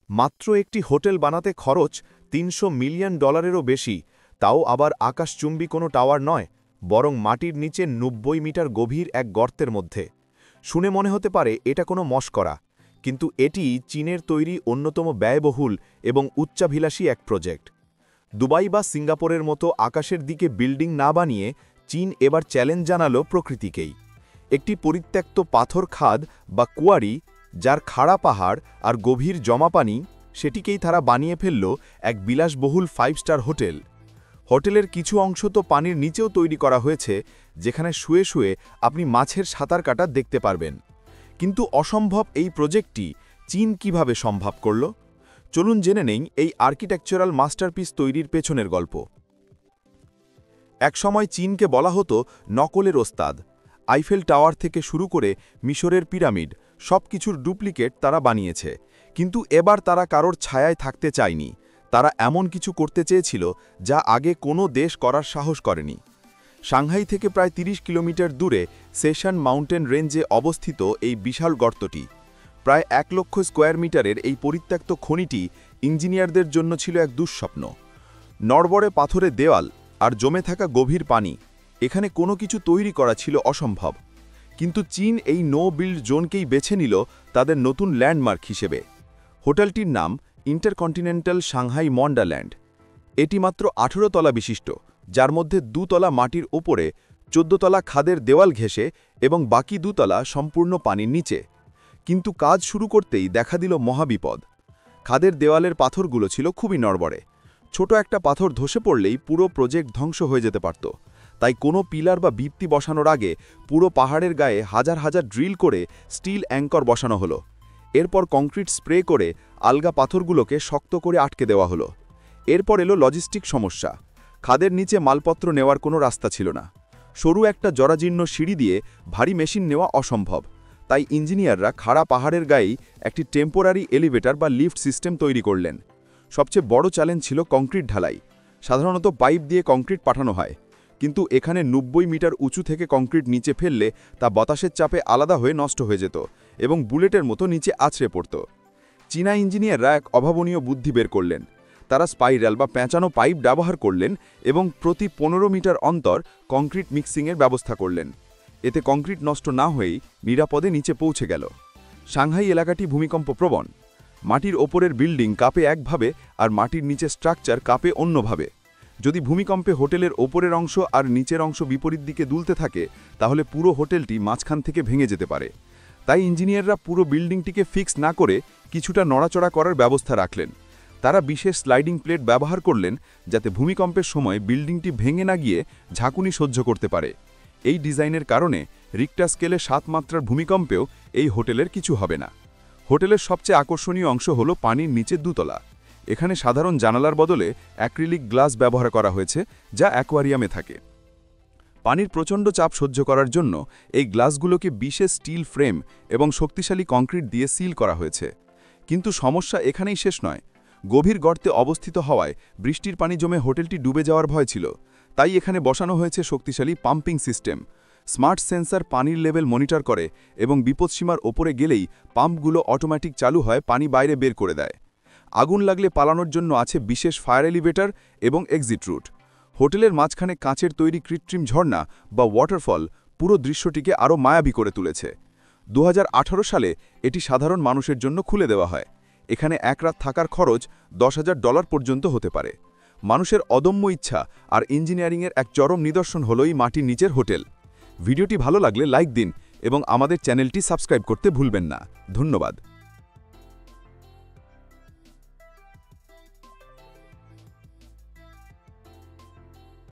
মাত্র একটি হোটেল বানাতে খরচ $300 মিলিয়নেরও বেশি, তাও আবার আকাশচুম্বী কোনো টাওয়ার নয়, বরং মাটির নিচে 90 মিটার গভীর এক গর্তের মধ্যে। শুনে মনে হতে পারে এটা কোনো মশকরা, কিন্তু এটি চীনের তৈরি অন্যতম ব্যয়বহুল এবং উচ্চাভিলাষী এক প্রজেক্ট। দুবাই বা সিঙ্গাপুরের মতো আকাশের দিকে বিল্ডিং না বানিয়ে চীন এবার চ্যালেঞ্জ জানালো প্রকৃতিকেই। একটি পরিত্যক্ত পাথর খাদ বা কুয়ারি, যার খাড়া পাহাড় আর গভীর জমাপানি, সেটিকেই তারা বানিয়ে ফেলল এক বিলাসবহুল 5 স্টার হোটেল। হোটেলের কিছু অংশ তো পানির নিচেও তৈরি করা হয়েছে, যেখানে শুয়ে শুয়ে আপনি মাছের সাঁতার কাটা দেখতে পারবেন। কিন্তু অসম্ভব এই প্রজেক্টটি চীন কিভাবে সম্ভব করল? চলুন জেনে নেই এই আর্কিটেকচারাল মাস্টারপিস তৈরির পেছনের গল্প। একসময় চীনকে বলা হতো নকলের ওস্তাদ। আইফেল টাওয়ার থেকে শুরু করে মিশরের পিরামিড, সবকিছুর ডুপ্লিকেট তারা বানিয়েছে। কিন্তু এবার তারা কারোর ছায়ায় থাকতে চায়নি। তারা এমন কিছু করতে চেয়েছিল যা আগে কোনো দেশ করার সাহস করেনি। সাংহাই থেকে প্রায় 30 কিলোমিটার দূরে সেশন মাউন্টেন রেঞ্জে অবস্থিত এই বিশাল গর্তটি। প্রায় 1 লক্ষ স্কোয়ার মিটারের এই পরিত্যক্ত খনিটি ইঞ্জিনিয়ারদের জন্য ছিল এক দুঃস্বপ্ন। নড়বড়ে পাথরের দেওয়াল আর জমে থাকা গভীর পানি, এখানে কোনো কিছু তৈরি করা ছিল অসম্ভব। কিন্তু চীন এই নো বিল্ড জোনকেই বেছে নিল তাদের নতুন ল্যান্ডমার্ক হিসেবে। হোটেলটির নাম ইন্টারকন্টিনেন্টাল সাংহাই মন্ডাল্যান্ড। এটি মাত্র 18 তলা বিশিষ্ট, যার মধ্যে 2 তলা মাটির ওপরে, 14 তলা খাদের দেওয়াল ঘেঁষে এবং বাকি 2 তলা সম্পূর্ণ পানির নিচে। কিন্তু কাজ শুরু করতেই দেখা দিল মহাবিপদ। খাদের দেওয়ালের পাথরগুলো ছিল খুবই নড়বড়ে। ছোট একটা পাথর ধসে পড়লেই পুরো প্রজেক্ট ধ্বংস হয়ে যেতে পারত। তাই কোনো পিলার বা ভিত্তি বসানোর আগে পুরো পাহাড়ের গায়ে হাজার হাজার ড্রিল করে স্টিল অ্যাঙ্কর বসানো হলো। এরপর কংক্রিট স্প্রে করে আলগা পাথরগুলোকে শক্ত করে আটকে দেওয়া হলো। এরপর এলো লজিস্টিক সমস্যা। খাদের নিচে মালপত্র নেওয়ার কোনো রাস্তা ছিল না। সরু একটা জরাজীর্ণ সিঁড়ি দিয়ে ভারী মেশিন নেওয়া অসম্ভব। তাই ইঞ্জিনিয়াররা খাড়া পাহাড়ের গায়েই একটি টেম্পোরারি এলিভেটর বা লিফট সিস্টেম তৈরি করলেন। সবচেয়ে বড় চ্যালেঞ্জ ছিল কংক্রিট ঢালাই। সাধারণত পাইপ দিয়ে কংক্রিট পাঠানো হয়, কিন্তু এখানে 90 মিটার উঁচু থেকে কংক্রিট নিচে ফেললে তা বাতাসের চাপে আলাদা হয়ে নষ্ট হয়ে যেত এবং বুলেটের মতো নিচে আছড়ে পড়ত। চীনা ইঞ্জিনিয়াররা এক অভাবনীয় বুদ্ধি বের করলেন। তারা স্পাইরাল বা পেঁচানো পাইপ ব্যবহার করলেন এবং প্রতি 15 মিটার অন্তর কংক্রিট মিক্সিংয়ের ব্যবস্থা করলেন। এতে কংক্রিট নষ্ট না হয়েই নিরাপদে নিচে পৌঁছে গেল। সাংহাই এলাকাটি ভূমিকম্প প্রবণ। মাটির ওপরের বিল্ডিং কাঁপে একভাবে আর মাটির নিচে স্ট্রাকচার কাঁপে অন্যভাবে। যদি ভূমিকম্পে হোটেলের ওপরের অংশ আর নিচের অংশ বিপরীত দিকে দুলতে থাকে, তাহলে পুরো হোটেলটি মাঝখান থেকে ভেঙে যেতে পারে। তাই ইঞ্জিনিয়াররা পুরো বিল্ডিংটিকে ফিক্স না করে কিছুটা নড়াচড়া করার ব্যবস্থা রাখলেন। তারা বিশেষ স্লাইডিং প্লেট ব্যবহার করলেন, যাতে ভূমিকম্পের সময় বিল্ডিংটি ভেঙে না গিয়ে ঝাঁকুনি সহ্য করতে পারে। এই ডিজাইনের কারণে রিক্টার স্কেলে 7 মাত্রার ভূমিকম্পেও এই হোটেলের কিছু হবে না। হোটেলের সবচেয়ে আকর্ষণীয় অংশ হল পানির নিচে 2 তলা। এখানে সাধারণ জানালার বদলে অ্যাক্রিলিক গ্লাস ব্যবহার করা হয়েছে, যা অ্যাকোয়ারিয়ামে থাকে। পানির প্রচণ্ড চাপ সহ্য করার জন্য এই গ্লাসগুলোকে বিশেষ স্টিল ফ্রেম এবং শক্তিশালী কংক্রিট দিয়ে সিল করা হয়েছে। কিন্তু সমস্যা এখানেই শেষ নয়। গভীর গর্তে অবস্থিত হওয়ায় বৃষ্টির পানি জমে হোটেলটি ডুবে যাওয়ার ভয় ছিল। তাই এখানে বসানো হয়েছে শক্তিশালী পাম্পিং সিস্টেম। স্মার্ট সেন্সর পানির লেভেল মনিটর করে এবং বিপদসীমার ওপরে গেলেই পাম্পগুলো অটোমেটিক চালু হয় পানি বাইরে বের করে দেয়। আগুন লাগলে পালানোর জন্য আছে বিশেষ ফায়ার এলিভেটর এবং এক্সিট রুট। হোটেলের মাঝখানে কাঁচের তৈরি কৃত্রিম ঝর্ণা বা ওয়াটারফল পুরো দৃশ্যটিকে আরও মায়াবী করে তুলেছে। 2018 সালে এটি সাধারণ মানুষের জন্য খুলে দেওয়া হয়। এখানে এক রাত থাকার খরচ $10,000 পর্যন্ত হতে পারে। মানুষের অদম্য ইচ্ছা আর ইঞ্জিনিয়ারিংয়ের এক চরম নিদর্শন হল এই মাটির নিচের হোটেল। ভিডিওটি ভালো লাগলে লাইক দিন এবং আমাদের চ্যানেলটি সাবস্ক্রাইব করতে ভুলবেন না। ধন্যবাদ।